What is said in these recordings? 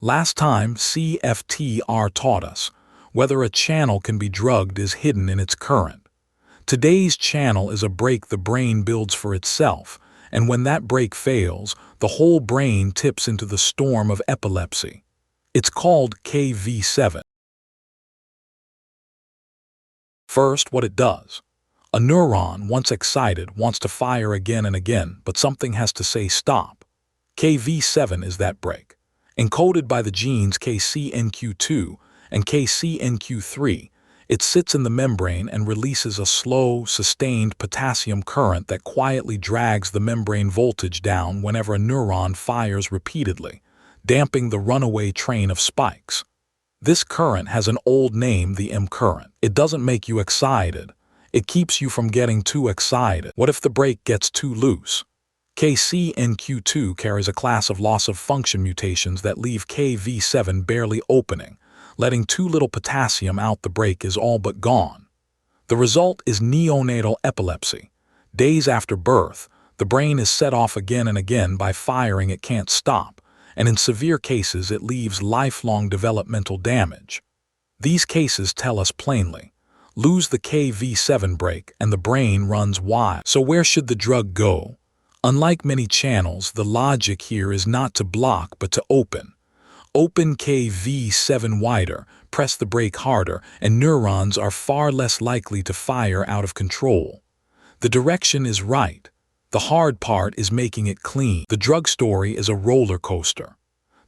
Last time, CFTR taught us whether a channel can be drugged is hidden in its current. Today's channel is a brake the brain builds for itself, and when that brake fails, the whole brain tips into the storm of epilepsy. It's called Kv7. First, what it does. A neuron, once excited, wants to fire again and again, but something has to say stop. Kv7 is that brake. Encoded by the genes KCNQ2 and KCNQ3, it sits in the membrane and releases a slow, sustained potassium current that quietly drags the membrane voltage down whenever a neuron fires repeatedly, damping the runaway train of spikes. This current has an old name, the M current. It doesn't make you excited. It keeps you from getting too excited. What if the brake gets too loose? KCNQ2 carries a class of loss-of-function mutations that leave Kv7 barely opening. Letting too little potassium out the brake is all but gone. The result is neonatal epilepsy. Days after birth, the brain is set off again and again by firing it can't stop, and in severe cases it leaves lifelong developmental damage. These cases tell us plainly, lose the Kv7 brake and the brain runs wild. So where should the drug go? Unlike many channels, the logic here is not to block but to open. Open Kv7 wider, press the brake harder, and neurons are far less likely to fire out of control. The direction is right. The hard part is making it clean. The drug story is a roller coaster.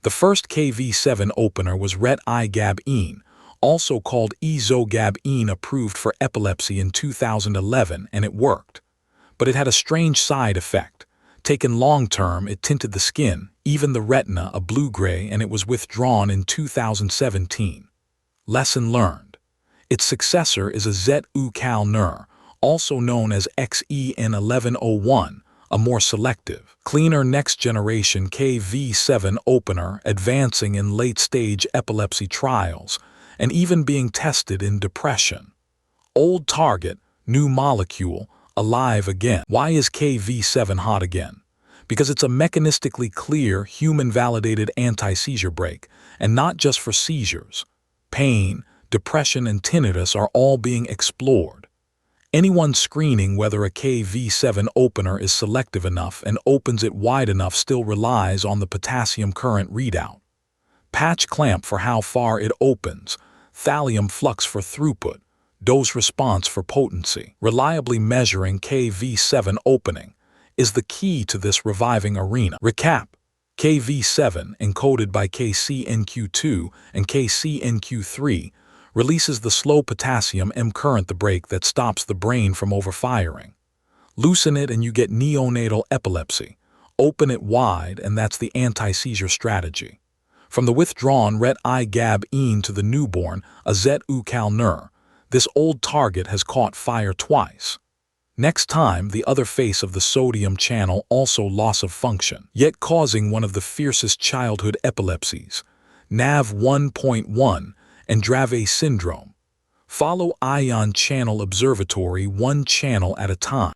The first Kv7 opener was retigabine, also called ezogabine, approved for epilepsy in 2011, and it worked. But it had a strange side effect. Taken long-term, it tinted the skin, even the retina, a blue-gray, and it was withdrawn in 2017. Lesson learned. Its successor is azetukalner, also known as XEN1101, a more selective, cleaner next-generation Kv7 opener advancing in late-stage epilepsy trials and even being tested in depression. Old target, new molecule, alive again. Why is Kv7 hot again? Because it's a mechanistically clear, human-validated anti-seizure brake, and not just for seizures. Pain, depression, and tinnitus are all being explored. Anyone screening whether a Kv7 opener is selective enough and opens it wide enough still relies on the potassium current readout. Patch clamp for how far it opens, thallium flux for throughput, dose response for potency. Reliably measuring Kv7 opening is the key to this reviving arena. Recap. Kv7, encoded by KCNQ2 and KCNQ3, releases the slow potassium M current, the brake that stops the brain from overfiring. Loosen it and you get neonatal epilepsy. Open it wide and that's the anti-seizure strategy. From the withdrawn retigabine to the newborn azetukalner, this old target has caught fire twice. Next time, the other face of the sodium channel, also loss of function, yet causing one of the fiercest childhood epilepsies, NAV 1.1 and Dravet syndrome. Follow Ion Channel Observatory one channel at a time.